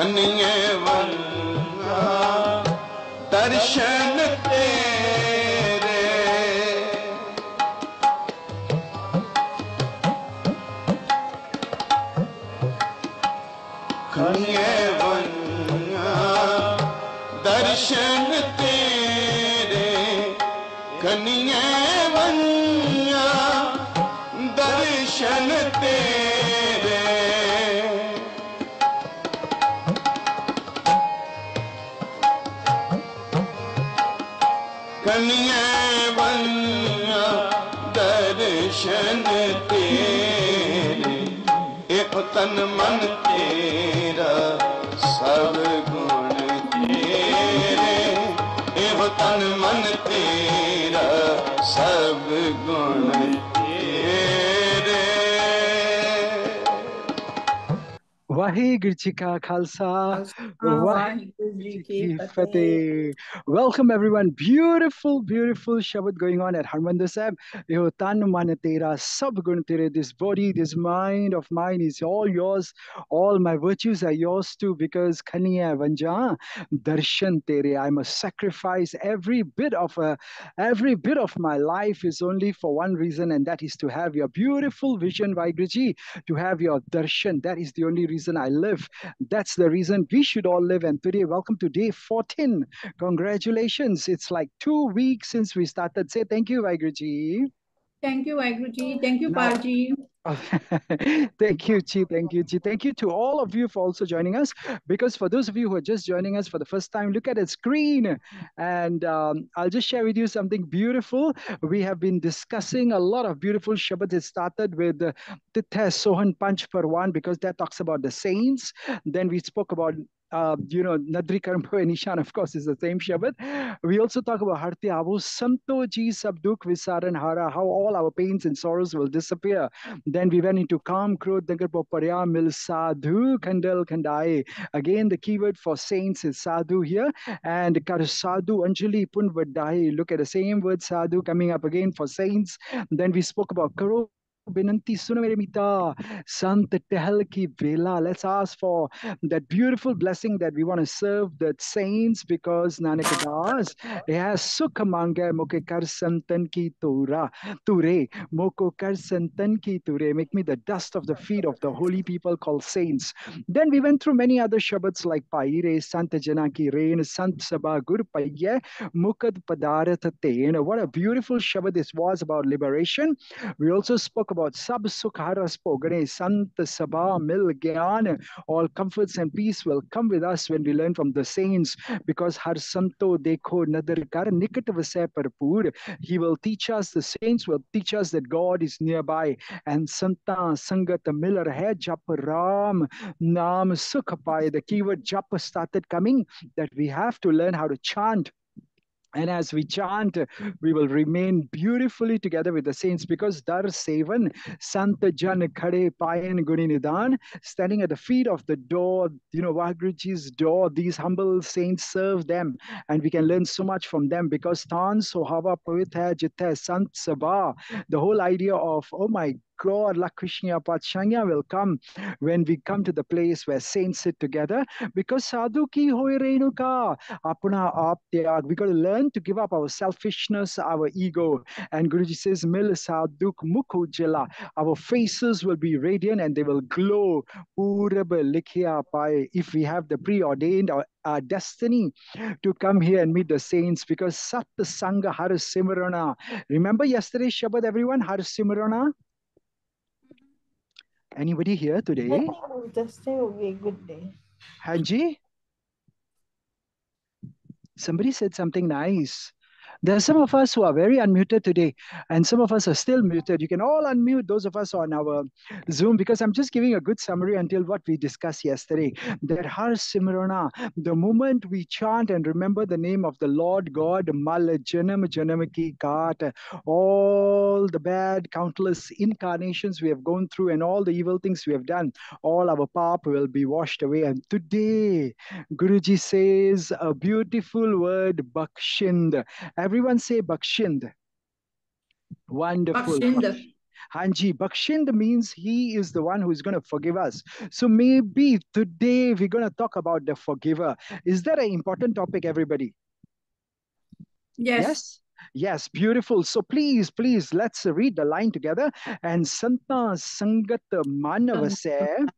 कन्ये वंगा दर्शन तेरे कन्ये वंगा दर्शन तेरे कन्ये वंगा दर्शन तेरे कन्ये वंगा दर्शन तेरे एक तन मन तेरा सब गुण तेरे एक तन मन तेरा सब गुण तेरे Waheguru ji ka khalsa, Waheguru ji ki fateh. Welcome everyone. Beautiful, beautiful Shabad going on at Harmandir Sahib. Yo tan man tera sab gun tere. This body, this mind of mine is all yours. All my virtues are yours too, because khaniya vanja darshan tere. I must sacrifice every bit of my life is only for one reason, and that is to have your beautiful vision, Waheguru ji, to have your darshan. That is the only reason I live. That's the reason we should all live. And today, welcome to day 14. Congratulations. It's like 2 weeks since we started. Say thank you, Waheguru ji. Thank you, Waheguru ji. Thank you, Parji. Thank you, Chi. Thank you, Chi. Thank you to all of you for also joining us. Because for those of you who are just joining us for the first time, look at the screen. And I'll just share with you something beautiful. We have been discussing a lot of beautiful Shabbat. It started with Titha Sohan Panch Parwan, because that talks about the saints. Then we spoke about Nadri Karmpo and Ishan, of course, is the same Shabbat. We also talk about Harti Abu Santo Ji Sabduk Visaran Hara, how all our pains and sorrows will disappear. Then we went into Kam Krodh Nagar Poparya Mil Sadhu Kandal Kandai. Again, the keyword for saints is Sadhu here. And Kar Sadhu Anjali Punvadai. Look at the same word Sadhu coming up again for saints. Then we spoke about Karo Binanti Suna Mere Mita, Sant Tehal Ki Vela. Let's ask for that beautiful blessing that we want to serve the saints, because Nanak Das, has Sukha Manga Moke Kar Santan Ki Tura, Ture, Moko Kar Santan Ki Ture. Make me the dust of the feet of the holy people called saints. Then we went through many other Shabbats like Paire, Santa Jana Ki Rain, Sant Sabha Gur Paiye, Mukad Padarat Tain. What a beautiful Shabbat this was about liberation. We also spoke about Sab Sukharas Pogane, Sant Sabha Mil Gyan. All comforts and peace will come with us when we learn from the saints, because Har Santo Dekho Nadar Kar Nikat Vasai Parpur. He will teach us, the saints will teach us that God is nearby. And Santa Sangat Miller Hai Jap Ram Nam Sukhapai. The keyword Jap started coming, that we have to learn how to chant. And as we chant, we will remain beautifully together with the saints, because Dar Sevan, Santa Jan Khade Payan Guni Nidan, standing at the feet of the door, Waheguru Ji's door, these humble saints serve them. And we can learn so much from them, because Tan Sohava Pavit Hai Jitha Sant Sabha, the whole idea of, oh my God, Lakrishna Patshanya will come when we come to the place where saints sit together, because sadhu ki hoy renuka apna aap tyag. We got to learn to give up our selfishness, our ego. And Guruji says, Mil sadhuk mukh ujjala. Our faces will be radiant and they will glow. Purab likhya paye. If we have the preordained our destiny to come here and meet the saints, because Sat Sangha Har Simrana. Remember yesterday's Shabbat, everyone? Har Simrana? Anybody here today? I think Thursday will be a good day. Hanji? Somebody said something nice. There are some of us who are very unmuted today, and some of us are still muted. You can all unmute, those of us on our Zoom, because I'm just giving a good summary until what we discussed yesterday. That Har Simrana, the moment we chant and remember the name of the Lord God, Mal Janam Janam Ki Kaat, all the bad, countless incarnations we have gone through and all the evil things we have done, all our pap will be washed away. And today, Guruji says a beautiful word, Bakhshnd. Everyone say Bakhshnd. Wonderful. Bhakshind. Hanji, bਖ਼ਸ਼ਣਹ means he is the one who is going to forgive us. So maybe today we're going to talk about the forgiver. Is that an important topic, everybody? Yes. Yes? Yes, beautiful. So please, let's read the line together. And Santa Sangat Manavase,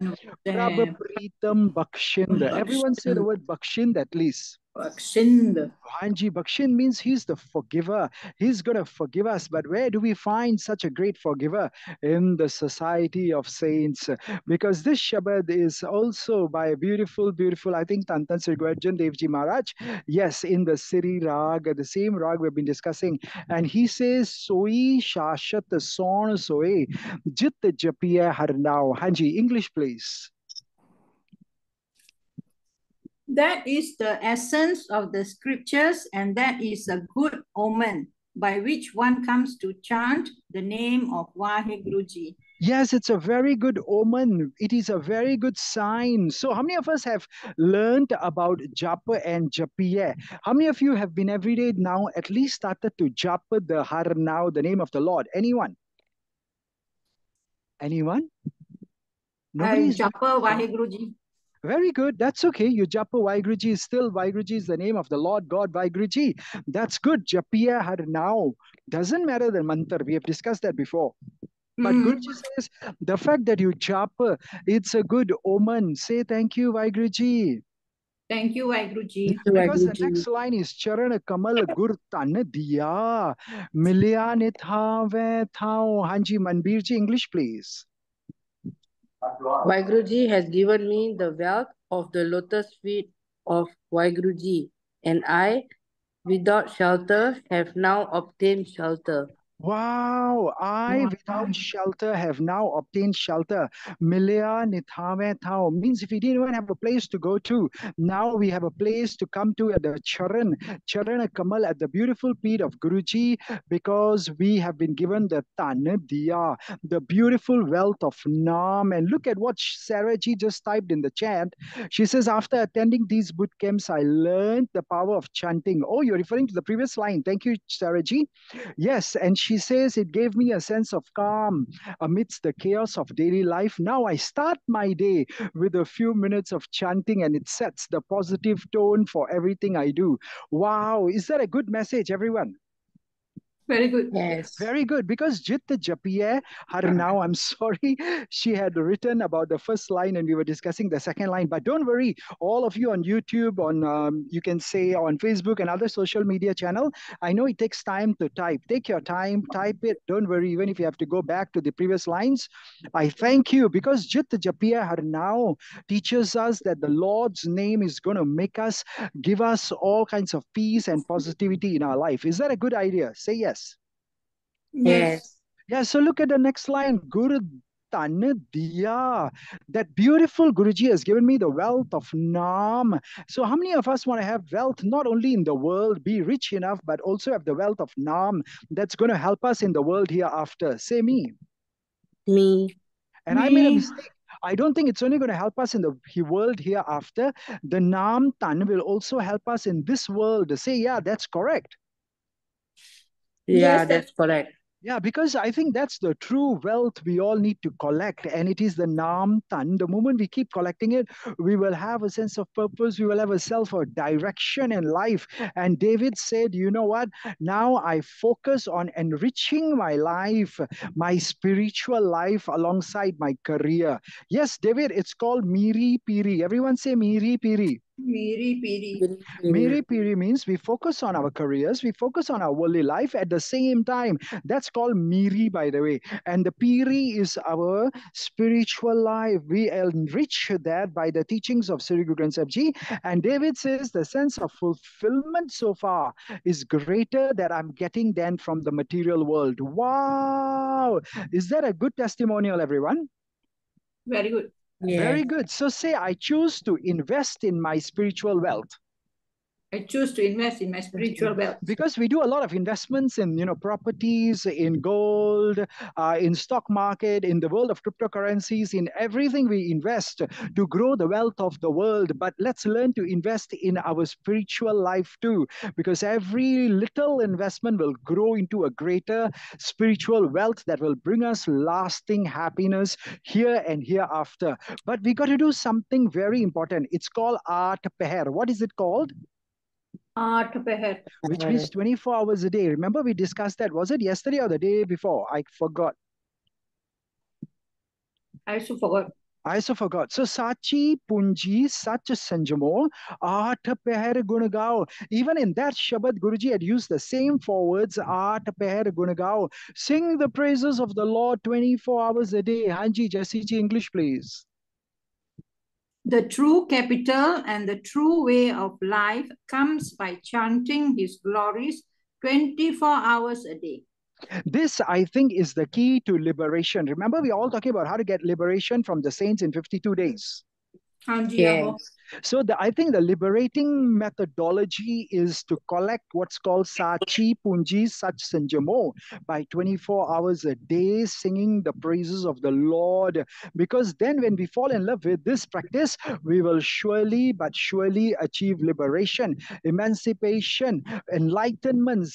prabh, preetam, bख़ਸ਼ਣਹ. Everyone say the word bख़ਸ਼ਣਹ at least. bख़ਸ਼ਣਹ. Hanji, bख़ਸ਼ਣਹ means he's the forgiver. He's going to forgive us. But where do we find such a great forgiver? In the society of saints. Because this Shabad is also by a beautiful, I think, Tantan Sri Gurjan Devji Maharaj. Yes, in the Siri Rag, the same Rag we've been discussing. And he says, Soi Shashat Son Soe, Jit Japiya Harnao. Hanji, English, please. That is the essence of the scriptures, and that is a good omen by which one comes to chant the name of Waheguru. Yes, it's a very good omen. It is a very good sign. So how many of us have learned about Japa and Japiya? How many of you have been every day now at least started to Japa the Har now, the name of the Lord? Anyone? Anyone? Nobody's Japa Waheguru. Very good. That's okay. You Japa Waheguru is still Waheguru is the name of the Lord God Waheguru. That's good. Japiya Har now. Doesn't matter the mantra. We have discussed that before. But Guruji says the fact that you japa, it's a good omen. Say thank you, Waheguru. Thank you, Waheguru. Because the next line is Charan Kamal Gur Tan Diya Milya Nitha Ve Thao. Hanji Manbir ji, English, please. Waheguru has given me the wealth of the lotus feet of Waheguru, and I, without shelter, have now obtained shelter. Wow, I without shelter have now obtained shelter. Milya Nithave Thao means if we didn't even have a place to go to, now we have a place to come to at the Charan Kamal, at the beautiful feet of Guruji, because we have been given the Tanadiya, the beautiful wealth of Nam. And look at what Sarah ji just typed in the chat. She says, after attending these boot camps, I learned the power of chanting. Oh, you're referring to the previous line. Thank you, Sarah ji. Yes, and she says, it gave me a sense of calm amidst the chaos of daily life. Now I start my day with a few minutes of chanting, and it sets the positive tone for everything I do. Wow, is that a good message, everyone? Very good. Yes. Very good. Because Jitta Japiya Har now, I'm sorry, she had written about the first line and we were discussing the second line. But don't worry, all of you on YouTube, on you can say on Facebook and other social media channel, I know it takes time to type. Take your time, type it. Don't worry, even if you have to go back to the previous lines. I thank you because Jitta Japiya Har now teaches us that the Lord's name is going to make us, give us all kinds of peace and positivity in our life. Is that a good idea? Say yes. Yes. Yeah, so look at the next line. Guru Tan Diya. That beautiful Guruji has given me the wealth of Nam. So how many of us want to have wealth not only in the world, be rich enough, but also have the wealth of Nam that's going to help us in the world hereafter? Say me. Me. And I made a mistake. I don't think it's only going to help us in the world hereafter. The Nam Tan will also help us in this world. Say, yeah, that's correct. Yeah, that's correct. Yeah, because I think that's the true wealth we all need to collect. And it is the Nam Tan. The moment we keep collecting it, we will have a sense of purpose. We will have a self of direction in life. And David said, you know what? Now I focus on enriching my life, my spiritual life alongside my career. Yes, David, it's called Miri Piri. Everyone say Miri Piri. Miri Piri. Miri Piri means we focus on our careers, we focus on our worldly life at the same time. That's called Miri, by the way. And the Piri is our spiritual life. We enrich that by the teachings of Sri Guru Granth Sahib Ji. And David says the sense of fulfillment so far is greater that I'm getting than from the material world. Wow! Is that a good testimonial, everyone? Very good. Yes. Very good. So say, I choose to invest in my spiritual wealth. I choose to invest in my spiritual wealth. Because we do a lot of investments in, properties, in gold, in stock market, in the world of cryptocurrencies, in everything we invest to grow the wealth of the world. But let's learn to invest in our spiritual life too, because every little investment will grow into a greater spiritual wealth that will bring us lasting happiness here and hereafter. But we got to do something very important. It's called Art Peher. What is it called? Which means 24 hours a day. Remember we discussed that. Was it yesterday or the day before? I forgot. I also forgot. So Sachi Punji Sach Sanjamo Art Peher Gunagao. Even in that Shabad, Guruji had used the same four words, Art Peher Gunagao. Sing the praises of the Lord 24 hours a day. Hanji, Jessie ji, English, please. The true capital and the true way of life comes by chanting his glories 24 hours a day. This, I think, is the key to liberation. Remember, we're all talking about how to get liberation from the saints in 52 days. Yes. So I think the liberating methodology is to collect what's called Sachi Punji Sach Sanjamo by 24 hours a day, singing the praises of the Lord. Because then when we fall in love with this practice, we will surely but surely achieve liberation, emancipation, enlightenment,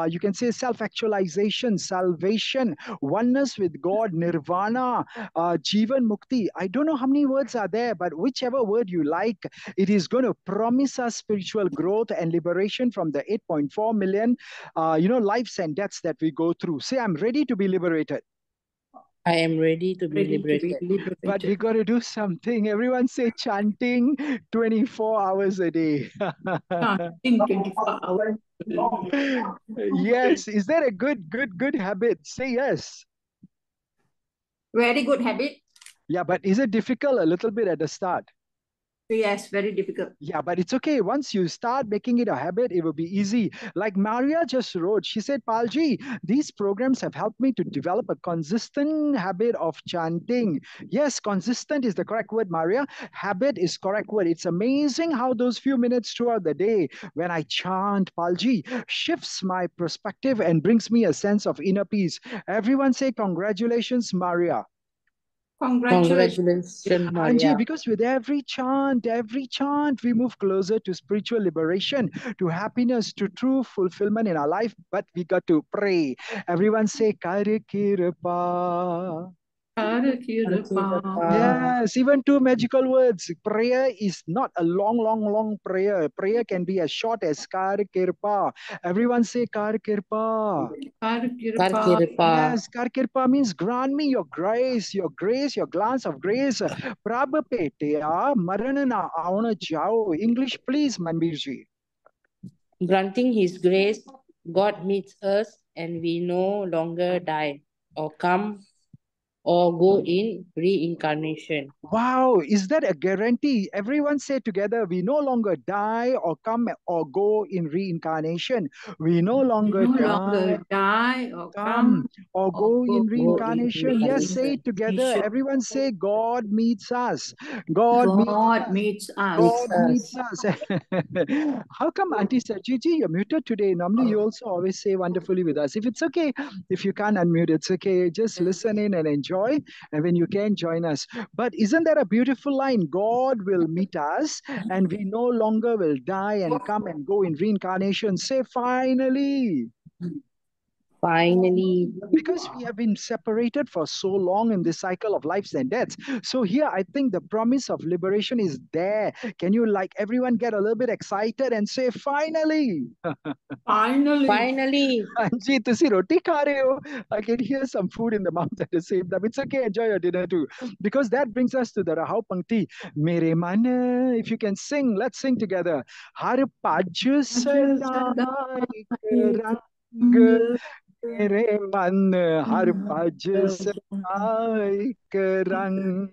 you can say self-actualization, salvation, oneness with God, nirvana, jivan mukti. I don't know how many words are there, but whichever word you like, it is going to promise us spiritual growth and liberation from the 8.4 million, lives and deaths that we go through. Say, I'm ready to be liberated. I am ready to be liberated. But we got to do something. Everyone say chanting 24 hours a day. Chanting 24 hours a day. Yes. Is that a good habit? Say yes. Very good habit. Yeah, but is it difficult a little bit at the start? Yes, very difficult. Yeah, but it's okay. Once you start making it a habit, it will be easy. Like Maria just wrote, she said, Palji, these programs have helped me to develop a consistent habit of chanting. Yes, consistent is the correct word, Maria. Habit is correct word. It's amazing how those few minutes throughout the day when I chant Palji shifts my perspective and brings me a sense of inner peace. Everyone say congratulations, Maria. Congratulations, Maria. Anji, because with every chant, we move closer to spiritual liberation, to happiness, to true fulfillment in our life. But we got to pray. Everyone say, Kar Kirpa. Yes, even two magical words. Prayer is not a long prayer. Prayer can be as short as Kar Kirpa. Everyone say Kar Kirpa. Kar Kirpa. Yes, Kar Kirpa means grant me your grace, your glance of grace. Prabh Petea Maranana Auna Jao. English, please, Manbirji. Granting his grace, God meets us and we no longer die or come or go in reincarnation. Wow, is that a guarantee? Everyone say together, we no longer die or come or go in reincarnation. We no longer die or come or go in reincarnation. Yes, say it together. Everyone say, God meets us. God meets us. How come, Auntie Sajiji, you're muted today? Normally, you also always say wonderfully with us. If it's okay, if you can't unmute, it's okay. Just listen in and enjoy. And when you can, join us. But isn't that a beautiful line? God will meet us and we no longer will die and come and go in reincarnation. Say, finally. Finally. Because we have been separated for so long in this cycle of lives and deaths. So here, I think the promise of liberation is there. Can you, like, everyone get a little bit excited and say, finally? Finally. Anji, tusi roti kha rahe ho? I can hear some food in the mouth at the same time. It's okay, enjoy your dinner too. Because that brings us to the Rahau Pankti. Mere man, if you can sing, let's sing together. Har paj sadai rang मेरे मन हर भज सदाइक रंग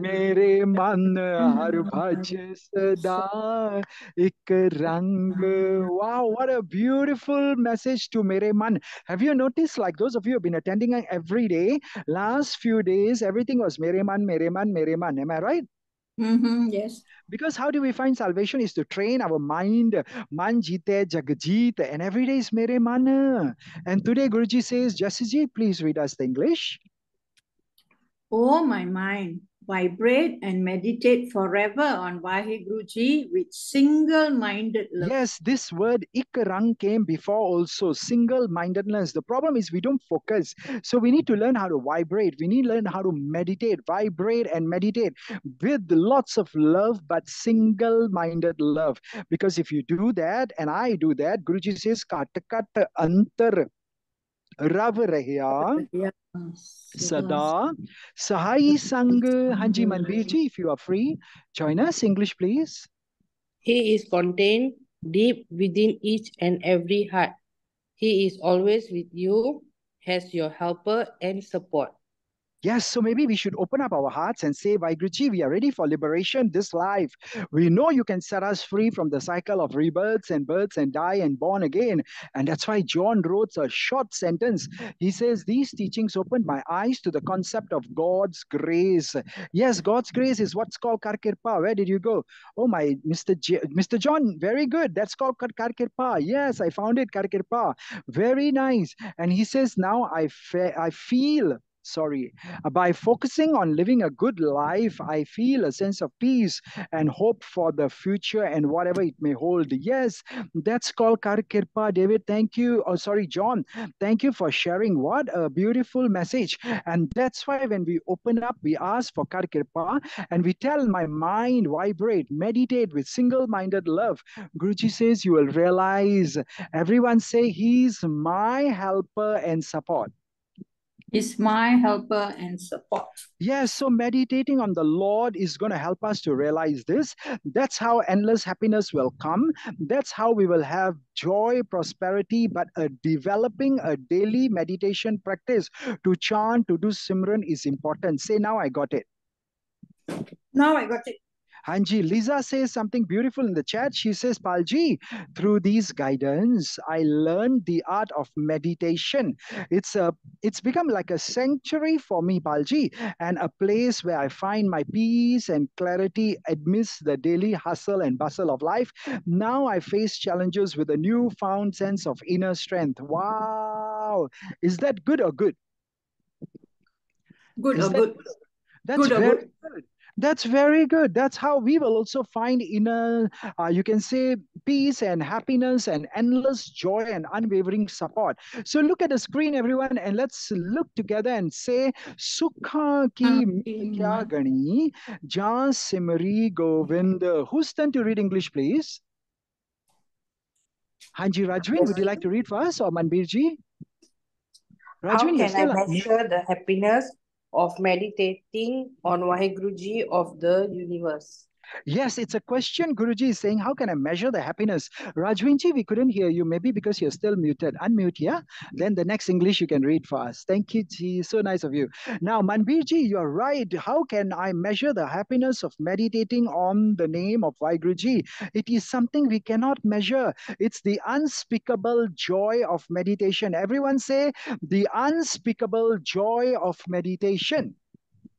मेरे मन हर भज सदा एक रंग. Wow, what a beautiful message to mere man. Have you noticed, like those of you who have been attending every day, last few days, everything was mere man, mere man, mere man. Am I right? Yes. Because how do we find salvation is to train our mind. Man jite jagjeet. And every day is mere man. And today Guruji says, Jasiji, please read us the English. Oh, my mind, vibrate and meditate forever on Waheguru with single-minded love. Yes, this word ikarang came before also, single-mindedness. The problem is we don't focus. So we need to learn how to vibrate. We need to learn how to meditate, vibrate and meditate with lots of love, but single-minded love. Because if you do that, and I do that, Guruji says, kat kat antar rav rahya sada sahai sang. Hanji Manbir ji, if you are free, join us. English, please. He is contained deep within each and every heart. He is always with you, as your helper and support. Yes, so maybe we should open up our hearts and say, Vaiguruji, we are ready for liberation this life. We know you can set us free from the cycle of rebirths and births and die and born again. And that's why John wrote a short sentence. He says, these teachings opened my eyes to the concept of God's grace. Yes, God's grace is what's called Karkirpa. Where did you go? Oh, my Mr. John, very good. That's called Karkirpa. Yes, I found it, Karkirpa. Very nice. And he says, now I feel by focusing on living a good life, I feel a sense of peace and hope for the future and whatever it may hold. Yes, that's called Karkirpa. David, thank you. Oh, sorry, John. Thank you for sharing. What a beautiful message. And that's why when we open up, we ask for Karkirpa and we tell my mind, vibrate, meditate with single-minded love. Guruji says you will realize, everyone say, he's my helper and support. Is my helper and support. Yes, so meditating on the Lord is going to help us to realize this. That's how endless happiness will come. That's how we will have joy, prosperity, but developing a daily meditation practice to chant, to do Simran is important. Say, now I got it. Now I got it. Hanji, Lisa says something beautiful in the chat. She says, Palji, through these guidance, I learned the art of meditation. It's become like a sanctuary for me, Palji, and a place where I find my peace and clarity amidst the daily hustle and bustle of life. Now I face challenges with a newfound sense of inner strength. Wow. Is that good or good? Good or good? That's very good. That's very good. That's how we will also find inner, you can say, peace and happiness and endless joy and unwavering support. So look at the screen, everyone, and let's look together and say, Sukha ki kya gani, Jan Simri Govind. Who's turn to read English, please? Hanji Rajwin, would you like to read first, or Manbirji? Rajwin, how can I measure the happiness of meditating on Waheguru of the universe? Yes, it's a question. Guruji is saying, how can I measure the happiness? Rajwinji, we couldn't hear you. Maybe because you're still muted. Unmute, yeah? Then the next English you can read for us. Thank you, Ji. So nice of you. Now, Manbirji, you're right. How can I measure the happiness of meditating on the name of Vaiguruji? It is something we cannot measure. It's the unspeakable joy of meditation. Everyone say, the unspeakable joy of meditation.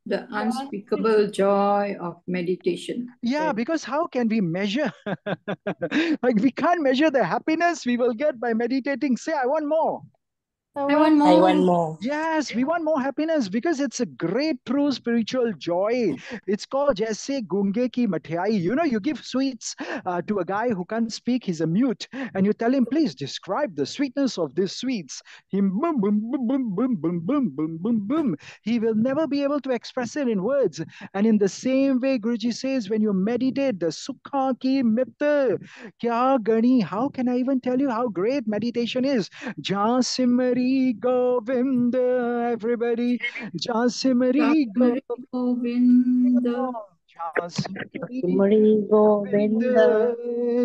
The unspeakable joy of meditation. Yeah, because how can we measure? Like we can't measure the happiness we will get by meditating. Say, I want more. I want more. I want more. Yes, we want more happiness because it's a great true spiritual joy. It's called Jaise Gunge Ki Mathai. You know, you give sweets to a guy who can't speak, he's a mute, and you tell him, please describe the sweetness of these sweets. Him boom, boom, boom, boom, boom, boom, boom, boom, boom, boom. He will never be able to express it in words. And in the same way, Guruji says, when you meditate, the Sukha Ki Mitta, Kya Gani, how can I even tell you how great meditation is? Jasimari Govinda, everybody. Jasimari Govinda. Jasimari Govinda.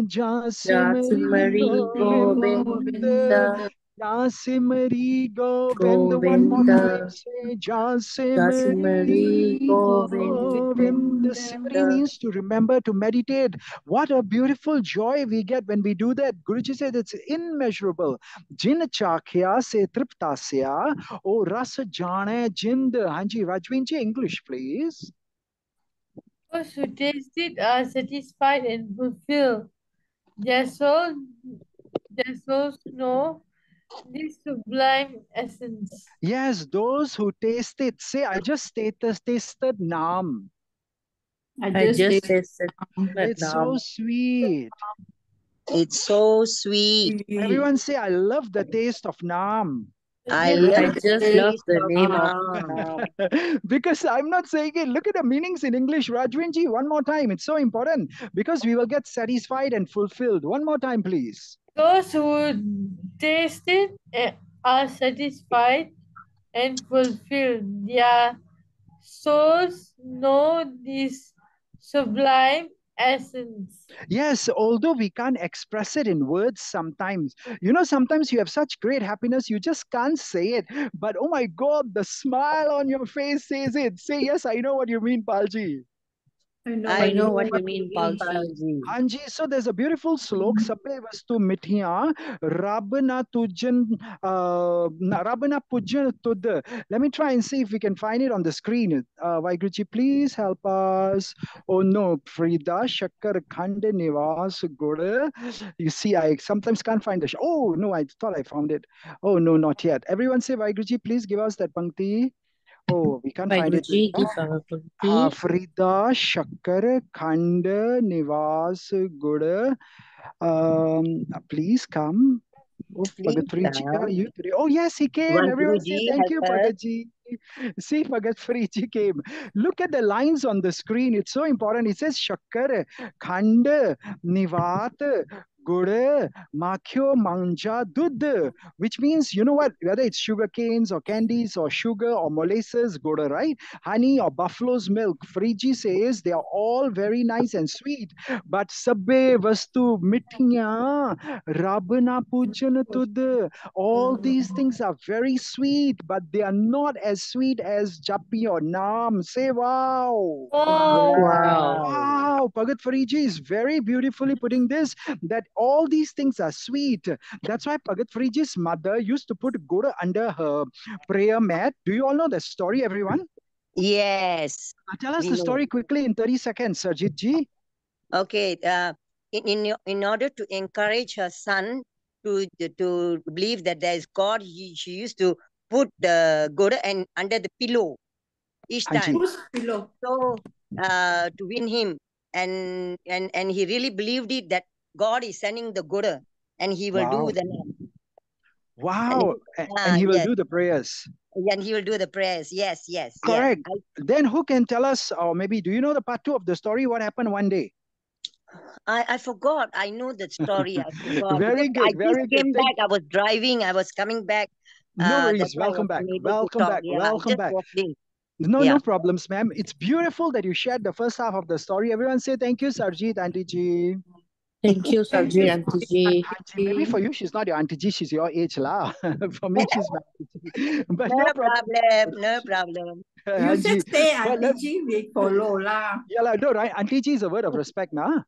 Jasimari Govinda. Jasimari Govinda. One more time. Say Jasimari Govinda. Simari means to remember, to meditate. What a beautiful joy we get when we do that. Guruji said it's immeasurable. Jin chakhya se triptasya o ras jane jind. Hanji Rajwinji, English, please. Those who taste it are satisfied and fulfilled. Their souls know this sublime essence. Yes, those who taste it. Say, I just tasted Naam. I I just just tasted tasted It's so Nam. sweet. It's so sweet. Everyone say, I love the taste of Naam. I Just love I the just love taste the of name of Nam. Nam. Because I'm not saying it. Look at the meanings in English, Rajwinji. One more time. It's so important because we will get satisfied and fulfilled. One more time, please. those who taste it are satisfied and fulfilled. Their souls know this sublime essence. Yes, although we can't express it in words sometimes. You know, sometimes you have such great happiness, you just can't say it. But oh my God, the smile on your face says it. Say, yes, I know what you mean, Palji. I know what you mean, Palji. Hanji, so there's a beautiful slok, Sabbe vastu mithiyan, Rab na tujan, Rab na pujan tud. Let me try and see if we can find it on the screen. Vaiguruji, please help us. Oh no, Frida, Shakkar Khand Nivas Gode. You see, I sometimes can't find the. Oh no, I thought I found it. Oh no, not yet. Everyone say, Vaiguruji, please give us that pankti. Oh, we can't find it. Vaiguruji, give our Pankti. Frida Shakkar Khand Nivas Gud. Please come. Oh, Please Bhagat Friji, where are come. you today? Oh, yes, he came. Everyone say Vaheguruji, thank help you, us. Bhagatji. See, Bhagat Friji came. Look at the lines on the screen. It's so important. It says Shakkar, Khand, Nivat, Gud, Makhyo, Manja, Dud, which means, you know what, whether it's sugar canes or candies or sugar or molasses, Gud, right? Honey or buffalo's milk. Friji says they are all very nice and sweet, but sabbe vastu mithiya, Rabna pujan tud. All these things are very sweet, but they are not as sweet as Japi or Naam. Say wow. Oh, Wow. Wow, Bhagat Fariji is very beautifully putting this that all these things are sweet. That's why Bhagat Fariji's mother used to put gur under her prayer mat. Do you all know the story, everyone? Yes. Tell us we the know. story quickly in 30 seconds, Sarjit ji. Okay. In order to encourage her son to believe that there is God, she used to put the Goda and under the pillow each time. Hanji. Whose pillow? So to win him, and he really believed it that God is sending the Goda and he will Wow. do the Wow. And he will yes, do the prayers. and he will do the prayers. Yes, yes, Correct. yes. Then who can tell us, or maybe do you know the part 2 of the story? What happened one day? I forgot. I know the story. I forgot. Very Because I good. Very just good. came back. I was driving. I was coming back. No That's worries. why I was Welcome back. unable to Welcome talk. back. Yeah, I Welcome just back. walked in. No, Yeah. no problems, ma'am. It's beautiful that you shared the first half of the story. Everyone say thank you, Sarjit, Auntie Ji. Thank you, Sarji, Auntie Ji. Maybe for you, she's not your Auntie Ji, she's your age, lah. For me, she's my Auntie Ji. But No no problem. problem. No problem. You Auntie. just say But Auntie Ji, we follow lah. Yeah, lah, no, right? Auntie Ji is a word of respect, nah?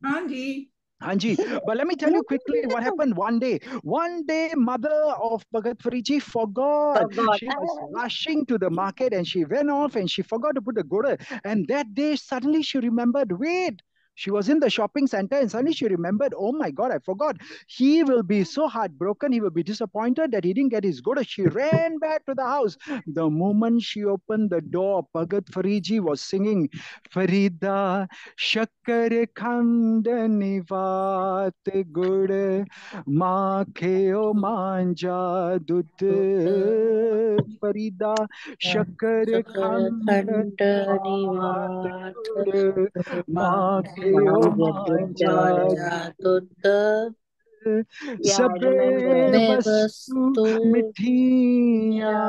Auntie. Hanji, but let me tell you quickly what happened one day. One day, mother of Bhagat Fariji forgot. Forgot. She was rushing to the market and she went off and she forgot to put the goda. And that day, suddenly she remembered, wait, she was in the shopping center and suddenly she remembered, oh my God, I forgot. He will be so heartbroken. He will be disappointed that he didn't get his goda. She ran back to the house. The moment she opened the door, Bhagat Fariji was singing, Farida, Shakkar Khand Nivat Gud, Makheo Manja Dud, Farida, Shakkar Khand Khanda Gud, Makheo Manja Tutta Yeah, I Sabbe remember. vastu Bevastu mithiya,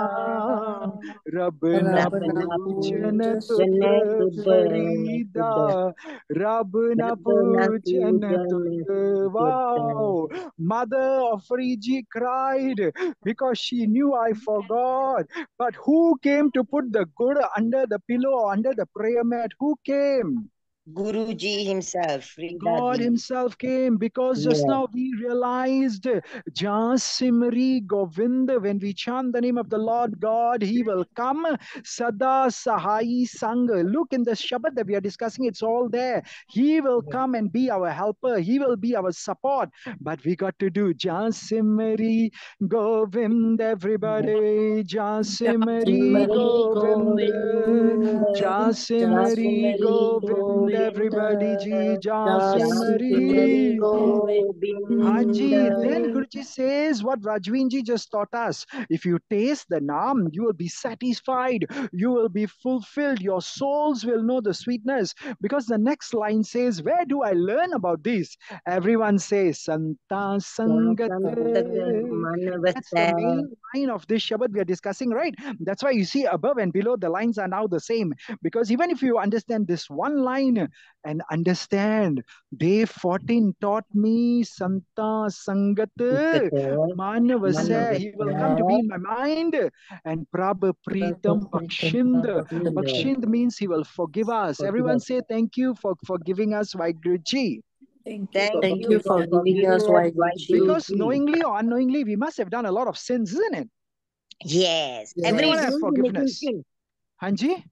Rab na Rabana pujan Puja tud Jana Farida, Rab na pujan tud. Wow, mother of Fariji cried because she knew I forgot. But who came to put the good under the pillow or under the prayer mat? Who came? Guruji himself. God himself came, because just now we realized Jan Simri Govind, when we chant the name of the Lord God, he will come. Sada Sahai Sang. Look in the Shabbat that we are discussing, it's all there. He will come and be our helper. He will be our support. But we got to do Jan Simri Govind, everybody. Jan Simri Govind. Jan Simri Govind, everybody. Ji Jan Simri. Hanji. Then Guruji says what Rajveenji just taught us. If you taste the Naam, you will be satisfied. You will be fulfilled. Your souls will know the sweetness. Because the next line says, where do I learn about this? Everyone says, Santa Sangat. That's the main line of this Shabad we are discussing, right? That's why you see above and below the lines are now the same. Because even if you understand this one line and understand, day 14 taught me Santa Sangat Man vasai. He will come to be in my mind. And prabh, preetam, bख़ਸ਼ਣਹ. Bख़ਸ਼ਣਹ means he will forgive us. Everyone say thank you for forgiving us, Waheguru. Thank you for giving us Waheguru. Because knowingly or unknowingly, we must have done a lot of sins, isn't it? Yes. Does anyone have forgiveness? Hanji?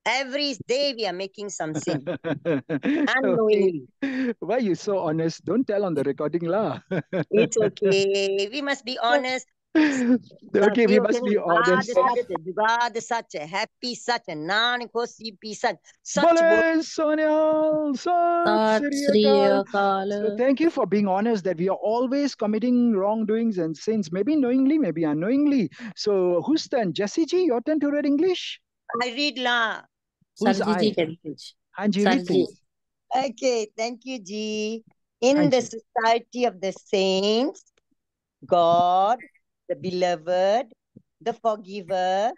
Every day we are making some sin. Unknowingly. Why are you so honest? Don't tell on the recording, lah. It's okay. We must be honest. Okay, we must be honest. Jugad such a happy, such a non-cosi such. Bole Sonyal, Sat Sri Akal. So thank you for being honest that we are always committing wrongdoings and sins, maybe knowingly, maybe unknowingly. So whose turn? Jessie ji, your turn to read English? I read la. Who's I? Hanji, read please. Okay, thank you, Ji. In the society of the saints, God, the beloved, the forgiver,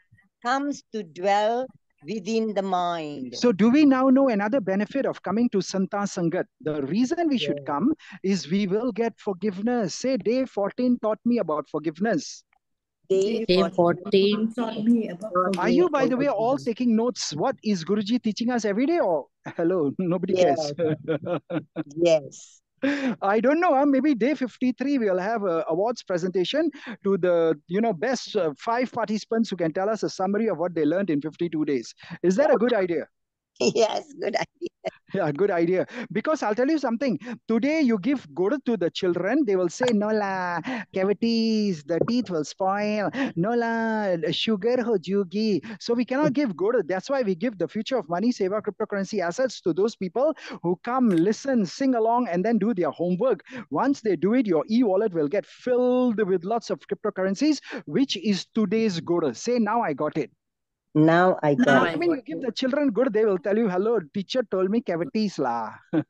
comes to dwell within the mind. So do we now know another benefit of coming to Santa Sangat? The reason we should come is we will get forgiveness. Say, day 14 taught me about forgiveness. Day 14 taught me about forgiveness. Are you, by the way, all taking notes? What is Guruji teaching us every day? Or hello, nobody cares. Yes. I don't know. Maybe day 53 we'll have a awards presentation to the best 5 participants who can tell us a summary of what they learned in 52 days. Is that a good idea? Yes, good idea. Yeah, good idea. Because I'll tell you something. Today you give gur to the children, they will say, no la, cavities, the teeth will spoil. No la, sugar ho jugi. So we cannot give gur. That's why we give the future of money, seva, cryptocurrency assets to those people who come, listen, sing along, and then do their homework. Once they do it, your e-wallet will get filled with lots of cryptocurrencies, which is today's gur. Say, now I got it. Now I got it. I mean, you give the children good, they will tell you, hello, teacher told me cavities la. But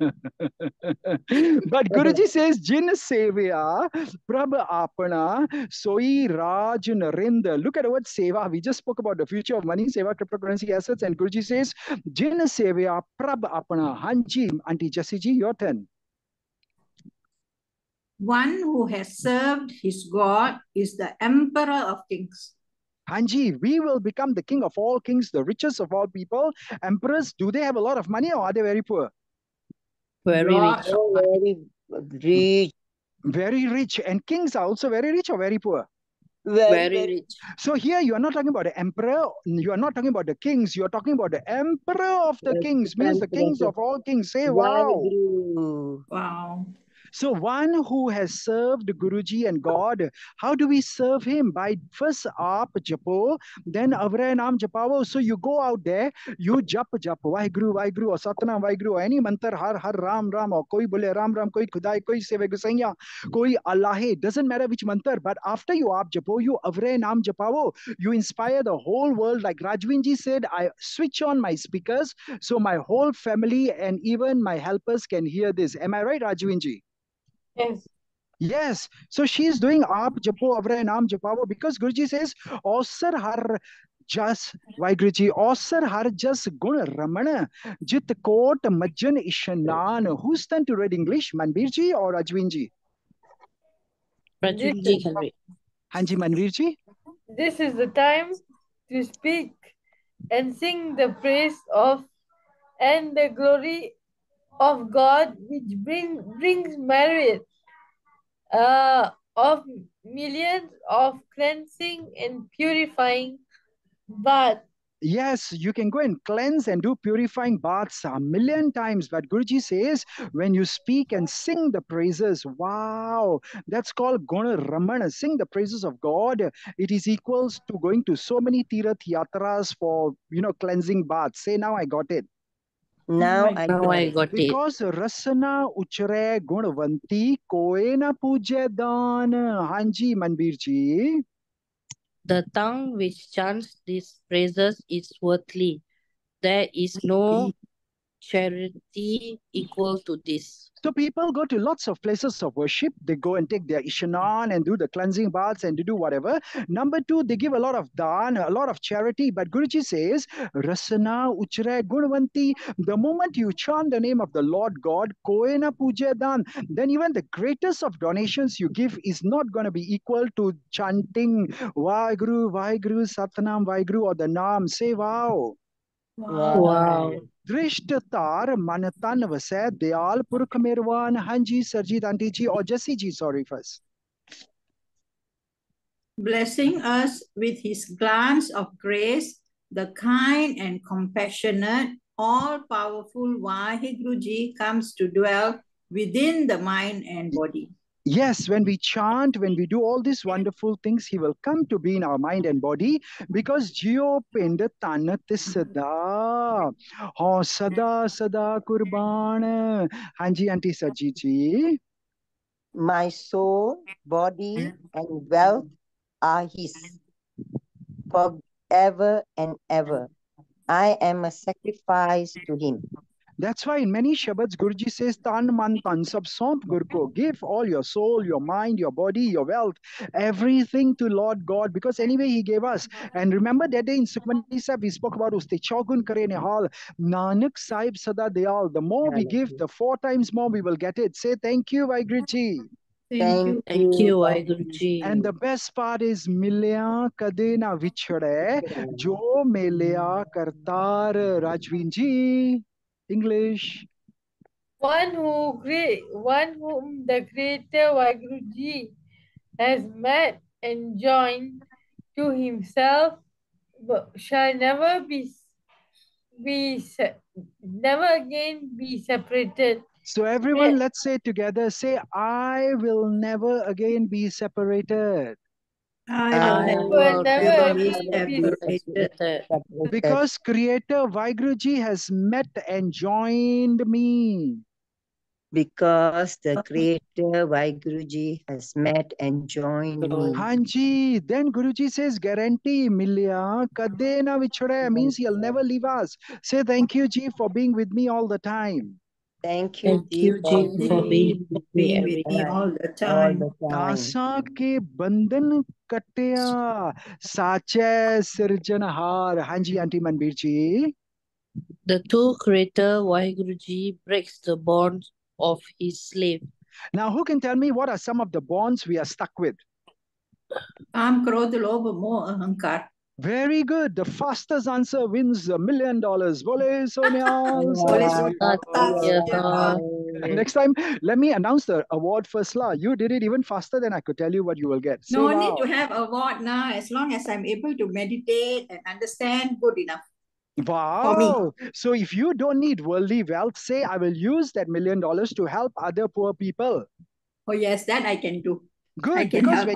Guruji says, Jin Sevya, Prabh Apana, Soi Raj Narendra. Look at the word Seva. We just spoke about the future of money, Seva, cryptocurrency assets. And Guruji says, Jin Sevya, Prabh Apana. Hanji, Auntie Jessie ji, your turn. One who has served his God is the emperor of kings. Hanji, we will become the king of all kings, the richest of all people. Emperors, do they have a lot of money or are they very poor? Very rich. Very rich. Very rich. And kings are also very rich or very poor? Very rich. So here you are not talking about the emperor, you are not talking about the kings, you are talking about the emperor of the kings, means the kings of all kings. Say wow. Wow. So one who has served Guruji and God, how do we serve him? By first aap japo, then avray naam japavo. So you go out there, you jap, Waheguru, Waheguru, or Satnam Waheguru, or any mantra, har, Ram, Ram, or koi bole Ram, Ram, koi khudai, koi seve gusaiya, koi Allah, doesn't matter which mantra, but after you aap japo, you avray naam japavo, you inspire the whole world. Like Rajvinji said, I switch on my speakers, so my whole family and even my helpers can hear this. Am I right, Rajvinji? Yes. Yes. So she's doing aap japo avray naam japavo because Guruji says, Ausar har jas, why Guruji? Ausar har jas gun ramana jit kot majjan ishanan. Who's turn to read English? Manbirji or Rajvinji? Rajvinji can read. Hanji, Manbirji? This is the time to speak and sing the praise of and the glory of God which brings merit of millions of cleansing and purifying baths. Yes, you can go and cleanse and do purifying baths a million times. But Guruji says, when you speak and sing the praises, wow, that's called Guna Ramana. Sing the praises of God. It is equals to going to so many Tirath Yatras for, cleansing baths. Say, now I got it. Now I Now got I it. got it. Because Rasana Uchre Gunvanti Koe na Puje Dan. Hanji Manbir ji. The tongue which chants these praises is worthily. There is no charity equal to this. So people go to lots of places of worship. They go and take their Ishanan and do the cleansing baths and to do whatever. Number two, they give a lot of dan, a lot of charity. But Guruji says, Rasana Uchre Gunvanti, the moment you chant the name of the Lord God, Koena Puja Dan, then even the greatest of donations you give is not going to be equal to chanting Waheguru, Waheguru, Satnam, Waheguru, or the Naam. Say wow. Wow. Drishtatar Manatan Vasai Dayal Purkh Mirwan Hanji Sarjit Auntie ji or Jessie ji, sorry first. Blessing us with his glance of grace, the kind and compassionate, all-powerful Waheguru Ji comes to dwell within the mind and body. Yes, when we chant, when we do all these wonderful things, he will come to be in our mind and body because Jio Pinda Tanat Sada. Oh, Sada Sada Kurban. Hanji Auntie Sarjit ji. My soul, body, and wealth are his forever and ever. I am a sacrifice to him. That's why in many Shabads, Guruji says, Tan man tan sab somp Gurko. Give all your soul, your mind, your body, your wealth, everything to Lord God, because anyway He gave us. And remember that day in Sukhmani Sahib, we spoke about Uste Chaugun Kare Nihal, Nanak Sahib Sada Dayal. The more we give, the 4 times more we will get it. Say thank you, Vaiguruji. Thank you. Thank you, Waheguru. And the best part is Milya Kade na Vichhade, Jo Melya Kartar Rajveen ji. English. One whom the Creator Waheguru has met and joined to himself shall never never again be separated. So everyone, let's say together, say, I will never again be separated. I will never be again be separated. Because Creator Vaiguruji has met and joined me. Because the Creator Waheguru has met and joined me. Hanji, then Guruji says, guarantee, Milya, kade na vichhade, means he'll never leave us. Say thank you, Ji, for being with me all the time. Thank you, Ji, for being with me every me time. all the time. दासा के बंधन कटिया साचे सिरजनहार. हाँ जी auntie Manbir ji. The two Creator Waheguru breaks the bonds of his slave. Now who can tell me what are some of the bonds we are stuck with? Kam, krodh, lobh, moh, ahankar. Very good. The fastest answer wins $1 million. Bole Sonia. Next time, let me announce the award first. You did it even faster than I could tell you what you will get. No need to have award now. As long as I'm able to meditate and understand, good enough. Wow. So if you don't need worldly wealth, say, I will use that $1 million to help other poor people. Oh, yes, that I can do. Good, because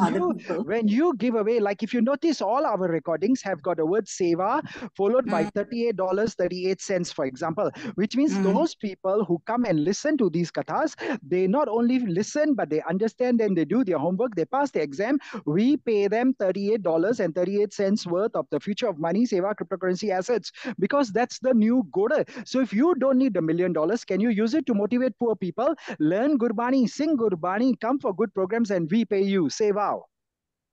when you give away, like if you notice, all our recordings have got a word Sewa followed by $38.38, for example, which means those people who come and listen to these kathas, they not only listen, but they understand and they do their homework, they pass the exam. We pay them $38.38 worth of the future of money, Sewa cryptocurrency assets, because that's the new Goda. So if you don't need $1 million, can you use it to motivate poor people? Learn Gurbani, sing Gurbani, come for good programs, and we pay you. Say wow.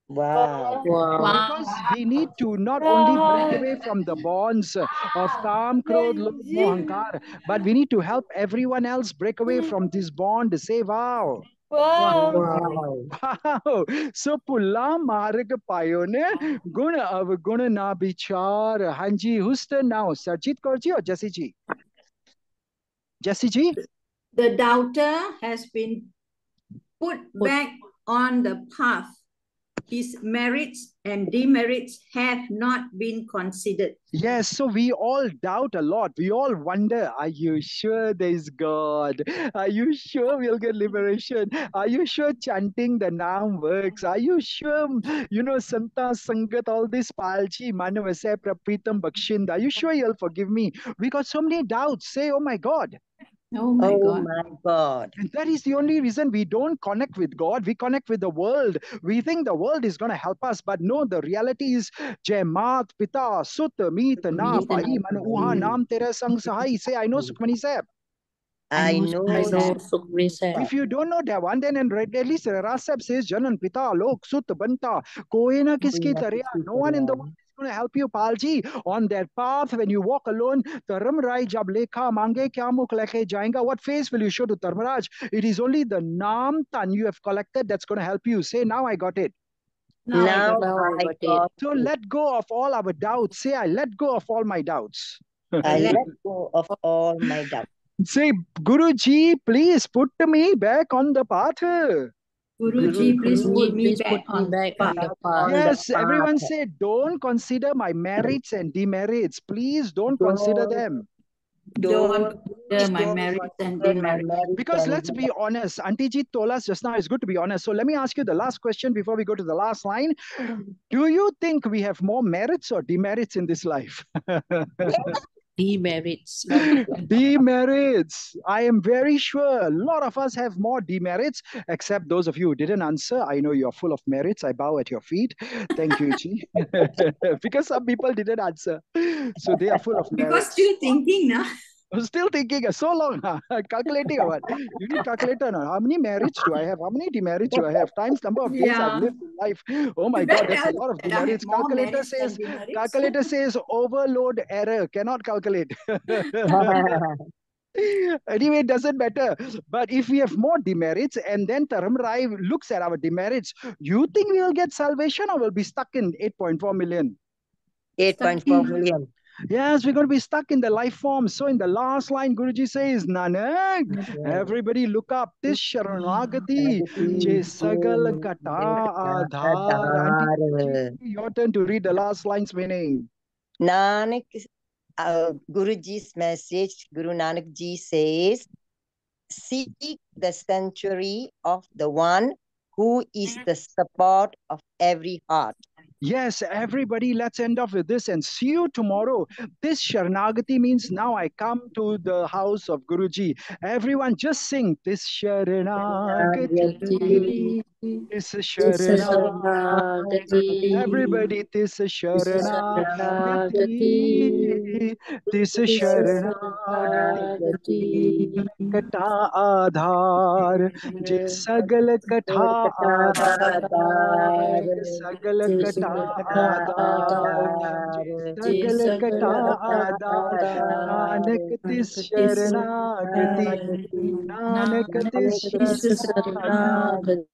Wow. Because we need to not only break away from the bonds of Kam, Krodh, Lobh, Moh, Ahankar, but we need to help everyone else break away from this bond. Say wow. Wow. So Pulla Marg Payone Guna Avguna Na Bichar. Hanji, who's turn now? Sarjit Kaur ji or Jessie ji? Jessie ji? The doubter has been put back on the path. His merits and demerits have not been considered. Yes, so we all doubt a lot. We all wonder, are you sure there is God? Are you sure we'll get liberation? Are you sure chanting the Naam works? Are you sure, Santa Sangat, all this Palchi, Manu, vasai, prabh, preetam, bਖ਼ਸ਼ਣਹ, are you sure you'll forgive me? We got so many doubts. Say, oh my God. Oh my God. my God. And that is the only reason we don't connect with God. We connect with the world. We think the world is going to help us. But no, the reality is Jai Mat, Pita, Sut, Meet, Na, Pai, Manu, Uha, Naam, Tera, Sang, Sahai. Say, I know Sukhmani Sahib. I know that. Sukhmani Sahib. If you don't know that one, then at least Ras Sahib says Janan, Pita, Lok, Sut, Banta, Koi na kiski tarya. No one in the world is going to help you, Palji, on that path. When you walk alone, Dharamraj jab lekha mange kya mukh lekhe jayega. What face will you show to Dharmaraj? It is only the Naam Tan you have collected that's going to help you. Say, now I got it. Now I I got got So let go of all our doubts. Say, I let go of all my doubts. I let go of all my doubts. Say, Guruji, please put me back on the path. Guruji, please put me Please back put me on back the on path. the path. Yes, everyone say, don't consider my merits and demerits. Please don't consider them. Don't consider my don't merits and consider my demerits. merits Because and let's be honest, Auntie Ji told us just now, it's good to be honest. So let me ask you the last question before we go to the last line. Do you think we have more merits or demerits in this life? Demerits. Demerits. I am very sure a lot of us have more demerits, except those of you who didn't answer. I know you're full of merits. I bow at your feet. Thank you, Ji. Because some people didn't answer. So they are full of Because merits. still thinking now. I'm still thinking, so long, calculating or what? You need calculator now. How many merits do I have? How many demerits do I have? Times number of days I've Yeah. lived in life. Oh my You God, better that's a tell lot of that I have demerits. more Calculator merits than says, demerits. calculator says overload error, cannot calculate. Anyway, it doesn't matter. But if we have more demerits and then Taram Rai looks at our demerits, you think we will get salvation or we'll be stuck in 8.4 million? 8.4 million. Yes, we're going to be stuck in the life form. So in the last line, Guruji says, Nanak, everybody look up. This Sharanagati, Je Sagal Kata Adhar. Auntie, your turn to read the last line's meaning. Nanak, Guruji's message, Guru Nanak Ji says, seek the sanctuary of the one who is the support of every heart. Yes, everybody, let's end off with this and see you tomorrow. This Sharanagati means now I come to the house of Guruji. Everyone just sing this Sharanagati. This Sharanagati. Everybody, this Sharanagati. This Sharanagati. Kata Adhar. Je Sagal Kata Adhar. Sagal Kata Adhar. Sagal Kata Adhar. Nanak tis Sharanagati. Nanak tis Sharanagati.